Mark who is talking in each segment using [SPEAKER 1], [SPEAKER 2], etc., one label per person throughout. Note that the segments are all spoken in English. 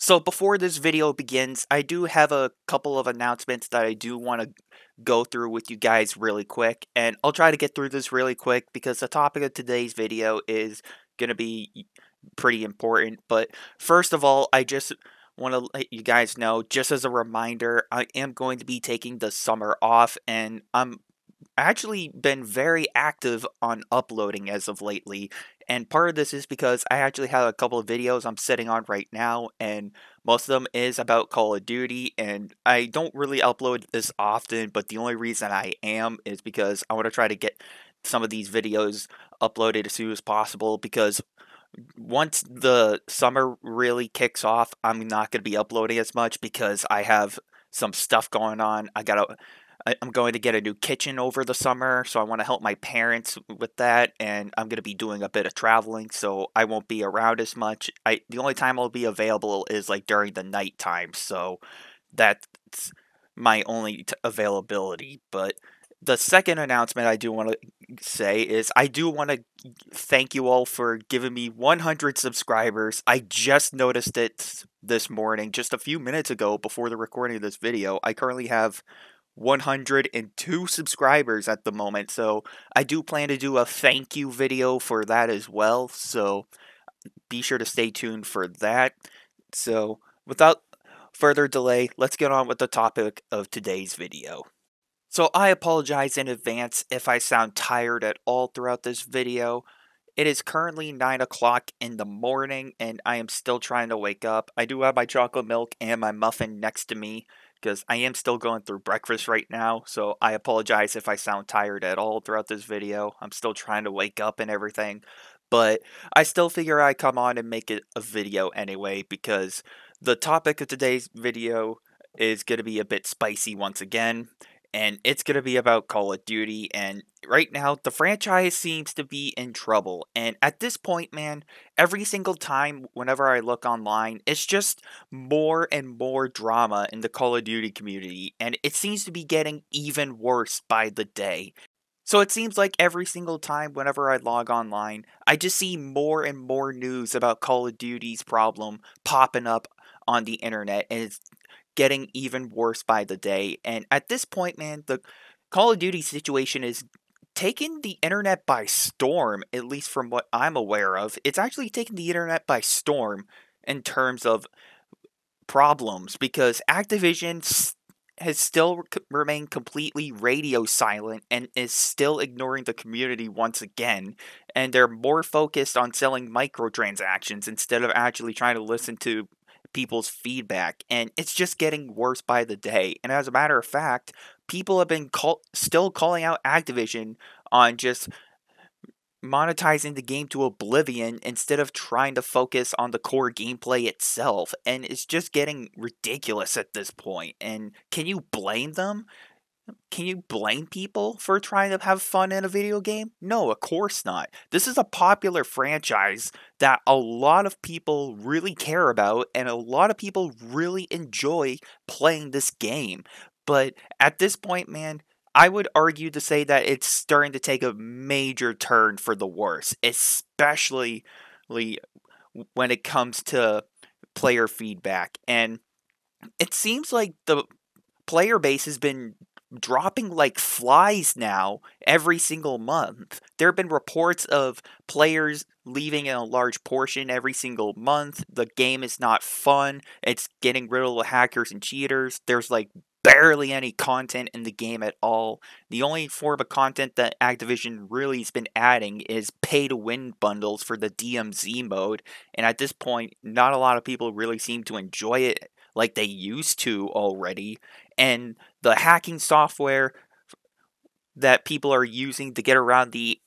[SPEAKER 1] So before this video begins, I do have a couple of announcements that I do want to go through with you guys really quick, and I'll try to get through this really quick because the topic of today's video is going to be pretty important. But first of all, I just want to let you guys know, just as a reminder, I am going to be taking the summer off, and I'm actually been very active on uploading as of lately. And part of this is because I actually have a couple of videos I'm sitting on right now, and most of them is about Call of Duty. And I don't really upload this often, but the only reason I am is because I want to try to get some of these videos uploaded as soon as possible. Because once the summer really kicks off, I'm not going to be uploading as much because I have some stuff going on. I'm going to get a new kitchen over the summer, so I want to help my parents with that, and I'm going to be doing a bit of traveling, so I won't be around as much. The only time I'll be available is like during the night time, so that's my only availability. But the second announcement I do want to say is I do want to thank you all for giving me 100 subscribers. I just noticed it this morning, just a few minutes ago before the recording of this video. I currently have 102 subscribers at the moment, so I do plan to do a thank you video for that as well, so be sure to stay tuned for that. So without further delay, let's get on with the topic of today's video. So I apologize in advance if I sound tired at all throughout this video. It is currently 9 o'clock in the morning and I am still trying to wake up. I do have my chocolate milk and my muffin next to me because I am still going through breakfast right now, so I apologize if I sound tired at all throughout this video. I'm still trying to wake up and everything, but I still figure I'd come on and make it a video anyway because the topic of today's video is going to be a bit spicy once again, and it's going to be about Call of Duty. And right now, the franchise seems to be in trouble. And at this point, man, every single time whenever I look online, it's just more and more drama in the Call of Duty community, and it seems to be getting even worse by the day. So it seems like every single time whenever I log online, I just see more and more news about Call of Duty's problem popping up on the internet, and it's getting even worse by the day. And at this point, man, the Call of Duty situation is taking the internet by storm, at least from what I'm aware of. It's actually taken the internet by storm in terms of problems because has still remained completely radio silent and is still ignoring the community once again, and they're more focused on selling microtransactions instead of actually trying to listen to people's feedback, and it's just getting worse by the day. And as a matter of fact, people have been still calling out Activision on just monetizing the game to oblivion instead of trying to focus on the core gameplay itself, and it's just getting ridiculous at this point. And can you blame them? Can you blame people for trying to have fun in a video game? No, of course not. This is a popular franchise that a lot of people really care about, and a lot of people really enjoy playing this game. But at this point, man, I would argue to say that it's starting to take a major turn for the worse, especially when it comes to player feedback. And it seems like the player base has been dropping like flies now every single month. There have been reports of players leaving in a large portion every single month. The game is not fun. It's getting rid of the hackers and cheaters. There's like barely any content in the game at all. The only form of content that Activision really has been adding is pay to win bundles for the DMZ mode. And at this point, not a lot of people really seem to enjoy it like they used to already. And the hacking software that people are using to get around the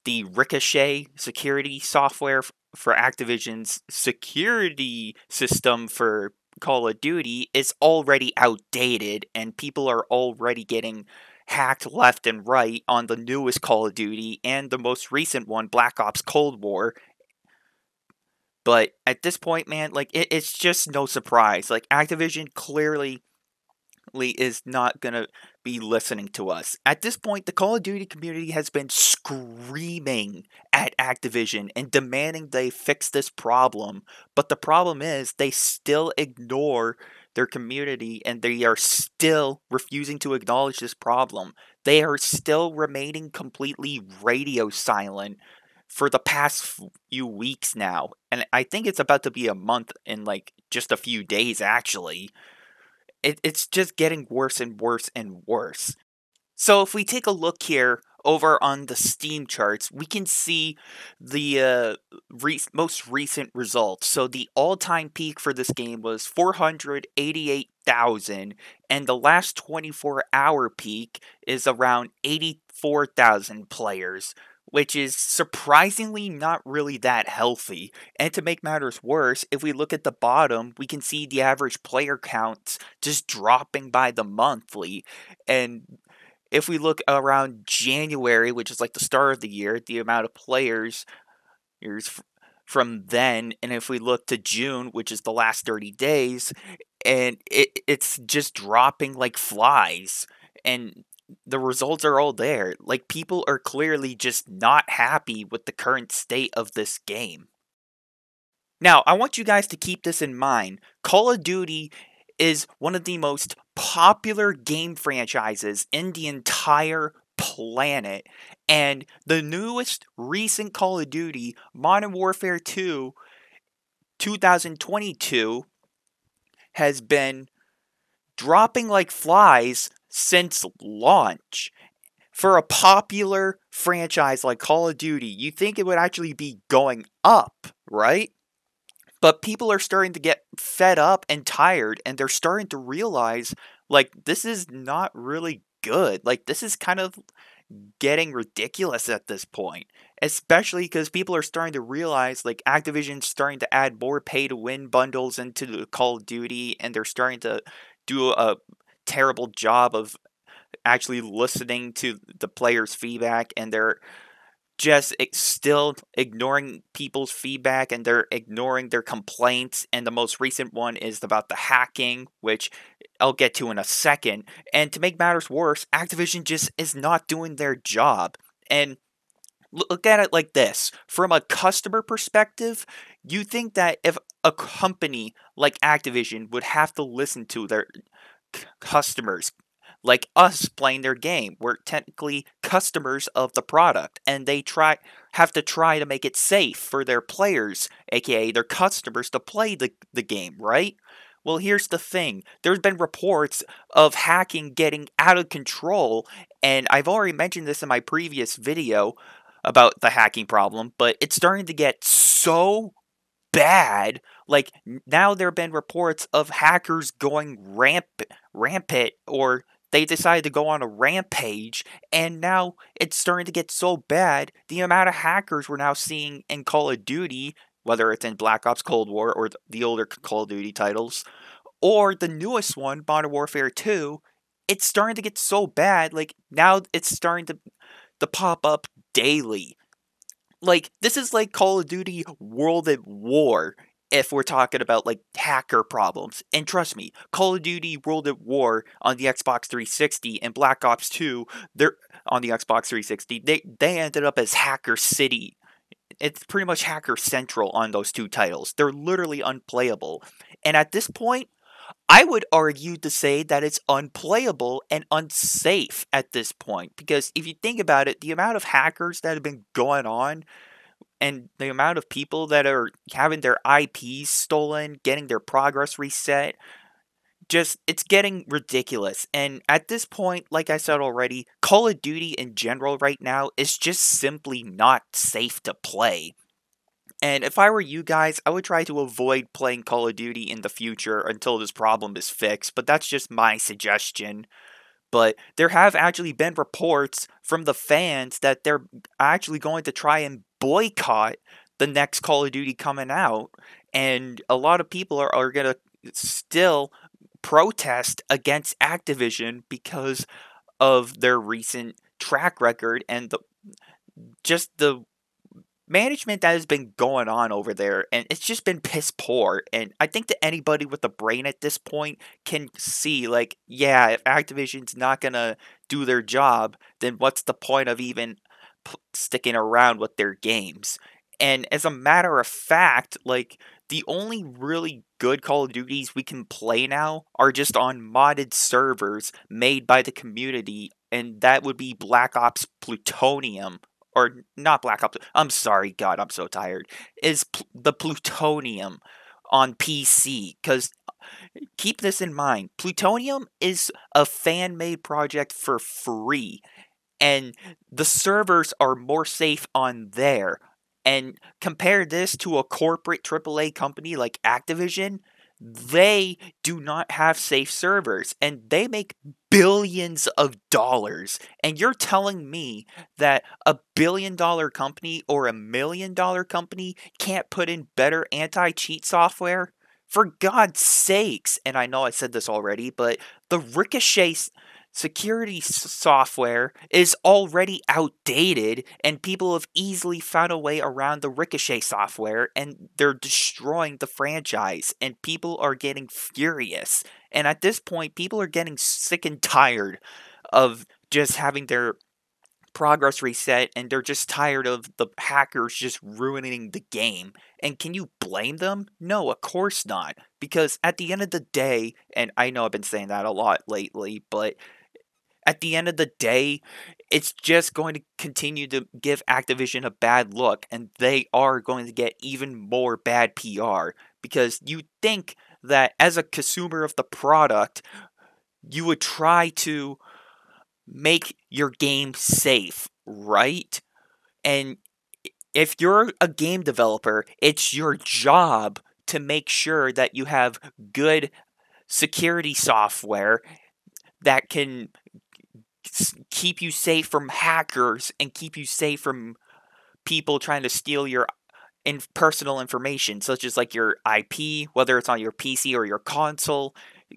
[SPEAKER 1] Ricochet security software for Activision's security system for Call of Duty is already outdated, and people are already getting hacked left and right on the newest Call of Duty and the most recent one, Black Ops Cold War. But at this point, man, like it's just no surprise. Like Activision clearly is not going to be listening to us. At this point, the Call of Duty community has been screaming at Activision and demanding they fix this problem. But the problem is they still ignore their community and they are still refusing to acknowledge this problem. They are still remaining completely radio silent for the past few weeks now. And I think it's about to be a month in like just a few days actually. It's just getting worse and worse and worse. So if we take a look here over on the Steam charts, we can see the most recent results. So the all-time peak for this game was 488,000, and the last 24-hour peak is around 84,000 players, which is surprisingly not really that healthy. And to make matters worse, if we look at the bottom, we can see the average player counts just dropping by the monthly. And if we look around January, which is like the start of the year, the amount of players is from then, and if we look to June, which is the last 30 days, and it's just dropping like flies. And the results are all there. Like, people are clearly just not happy with the current state of this game. Now, I want you guys to keep this in mind. Call of Duty is one of the most popular game franchises in the entire planet. And the newest recent Call of Duty, Modern Warfare 2, 2022, has been dropping like flies since launch. For a popular franchise like Call of Duty, you think it would actually be going up, right? But people are starting to get fed up and tired, and they're starting to realize, like, this is not really good. Like, this is kind of getting ridiculous at this point. Especially because people are starting to realize, like, Activision's starting to add more pay-to-win bundles into the Call of Duty, and they're starting to do a terrible job of actually listening to the players' feedback, and they're just still ignoring people's feedback and they're ignoring their complaints. And the most recent one is about the hacking, which I'll get to in a second. And to make matters worse, Activision just is not doing their job. And look at it like this. From a customer perspective, you think that if a company like Activision would have to listen to their customers like us playing their game. We're technically customers of the product, and they have to try to make it safe for their players, aka their customers, to play the game, right? Well, here's the thing. There's been reports of hacking getting out of control, and I've already mentioned this in my previous video about the hacking problem, but it's starting to get so bad. Like, now there have been reports of hackers going rampant, or they decided to go on a rampage, and now it's starting to get so bad. The amount of hackers we're now seeing in Call of Duty, whether it's in Black Ops Cold War or the older Call of Duty titles, or the newest one, Modern Warfare 2, it's starting to get so bad. Like, now it's starting to pop up daily. Like, this is like Call of Duty World at War, if we're talking about, like, hacker problems. And trust me, Call of Duty World at War on the Xbox 360 and Black Ops 2, they're on the Xbox 360, they ended up as Hacker City. It's pretty much Hacker Central on those two titles. They're literally unplayable. And at this point, I would argue to say that it's unplayable and unsafe at this point. Because if you think about it, the amount of hackers that have been going on and the amount of people that are having their IPs stolen, getting their progress reset, just, it's getting ridiculous. And at this point, like I said already, Call of Duty in general right now is just simply not safe to play. And if I were you guys, I would try to avoid playing Call of Duty in the future until this problem is fixed, but that's just my suggestion. But there have actually been reports from the fans that they're actually going to try and boycott the next Call of Duty coming out. And a lot of people are going to still protest against Activision because of their recent track record and just the management that has been going on over there, and it's just been piss poor. And I think that anybody with a brain at this point can see, like, yeah, if Activision's not gonna do their job, then what's the point of even sticking around with their games? And as a matter of fact, like, the only really good Call of Duties we can play now are just on modded servers made by the community, and that would be Black Ops Plutonium. Or not Black Ops. I'm sorry, God, I'm so tired. Is the Plutonium on PC? Because keep this in mind, Plutonium is a fan made project for free, and the servers are more safe on there. And compare this to a corporate AAA company like Activision, they do not have safe servers and they make billions of dollars. And you're telling me that a $1 billion company or $1 million company can't put in better anti cheat software? For God's sakes, and I know I said this already, but the Ricochet security software is already outdated, and people have easily found a way around the Ricochet software, and they're destroying the franchise, and people are getting furious. And at this point, people are getting sick and tired of just having their progress reset, and they're just tired of the hackers just ruining the game. And can you blame them? No, of course not. Because at the end of the day, and I know I've been saying that a lot lately, but at the end of the day, it's just going to continue to give Activision a bad look, and they are going to get even more bad PR. Because you think that as a consumer of the product, you would try to make your game safe, right? And if you're a game developer, it's your job to make sure that you have good security software that can keep you safe from hackers and keep you safe from people trying to steal your personal information, such as like your IP, whether it's on your PC or your console.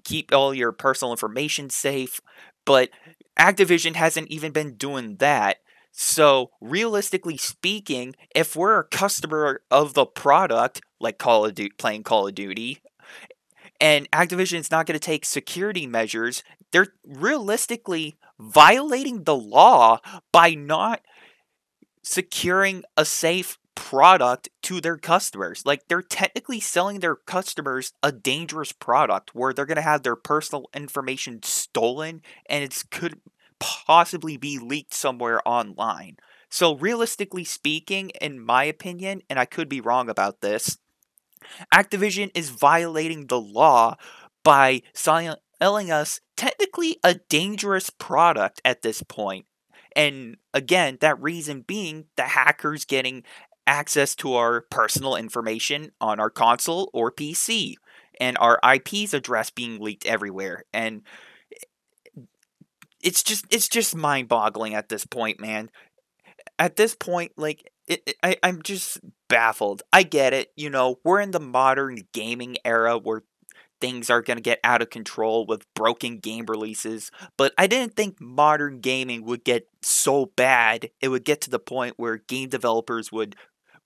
[SPEAKER 1] Keep all your personal information safe. But Activision hasn't even been doing that. So, realistically speaking, if we're a customer of the product, like playing Call of Duty, and Activision is not going to take security measures, they're realistically violating the law by not securing a safe product to their customers. Like, they're technically selling their customers a dangerous product where they're going to have their personal information stolen, and it could possibly be leaked somewhere online. So, realistically speaking, in my opinion, and I could be wrong about this, Activision is violating the law by selling us technically a dangerous product at this point. And again, that reason being the hackers getting access to our personal information on our console or PC, and our IP's address being leaked everywhere. And it's just mind-boggling at this point, man. At this point, like, I'm just baffled. I get it, we're in the modern gaming era where things are going to get out of control with broken game releases, but I didn't think modern gaming would get so bad. It would get to the point where game developers would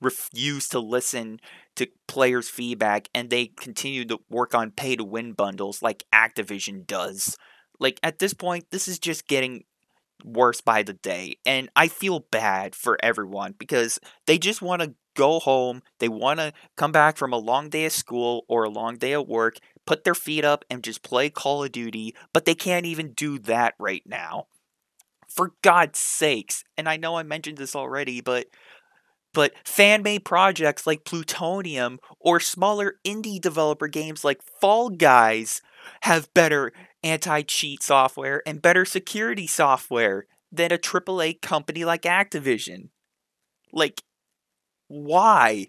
[SPEAKER 1] refuse to listen to players' feedback and they continue to work on pay to win bundles like Activision does. Like, at this point, this is just getting worse by the day, and I feel bad for everyone because they just want to go home, they want to come back from a long day of school or a long day at work, put their feet up and just play Call of Duty, but they can't even do that right now. For God's sakes. And I know I mentioned this already, but fan-made projects like Plutonium or smaller indie developer games like Fall Guys have better anti-cheat software and better security software than a AAA company like Activision. Like, why?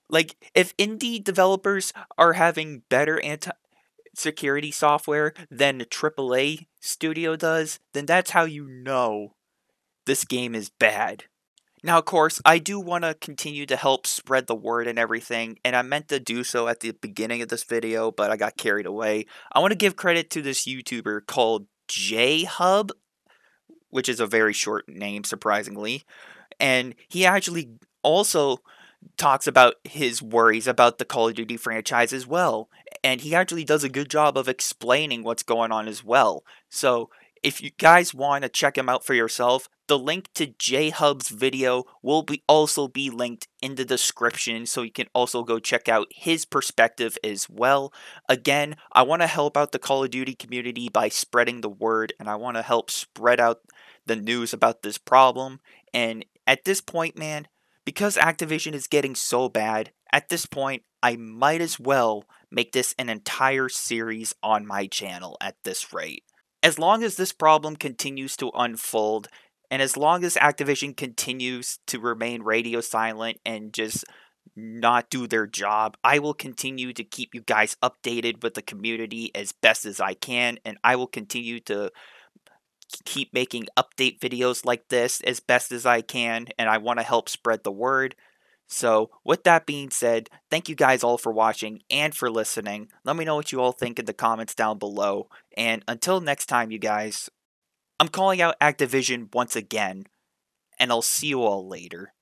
[SPEAKER 1] Like, if indie developers are having better anti-security software than a AAA studio does, then that's how you know this game is bad. Now, of course, I do want to continue to help spread the word and everything, and I meant to do so at the beginning of this video, but I got carried away. I want to give credit to this YouTuber called Jhub, which is a very short name, surprisingly. And he actually also talks about his worries about the Call of Duty franchise as well. And he actually does a good job of explaining what's going on as well. So if you guys want to check him out for yourself, the link to Jhub's video will also be linked in the description, so you can also go check out his perspective as well. Again, I want to help out the Call of Duty community by spreading the word, and I want to help spread out the news about this problem. And at this point, man, because Activision is getting so bad, at this point, I might as well make this an entire series on my channel at this rate. As long as this problem continues to unfold, and as long as Activision continues to remain radio silent and just not do their job, I will continue to keep you guys updated with the community as best as I can, and I will continue to keep making update videos like this as best as I can, and I want to help spread the word. So, with that being said, thank you guys all for watching and for listening. Let me know what you all think in the comments down below. And until next time, you guys, I'm calling out Activision once again, and I'll see you all later.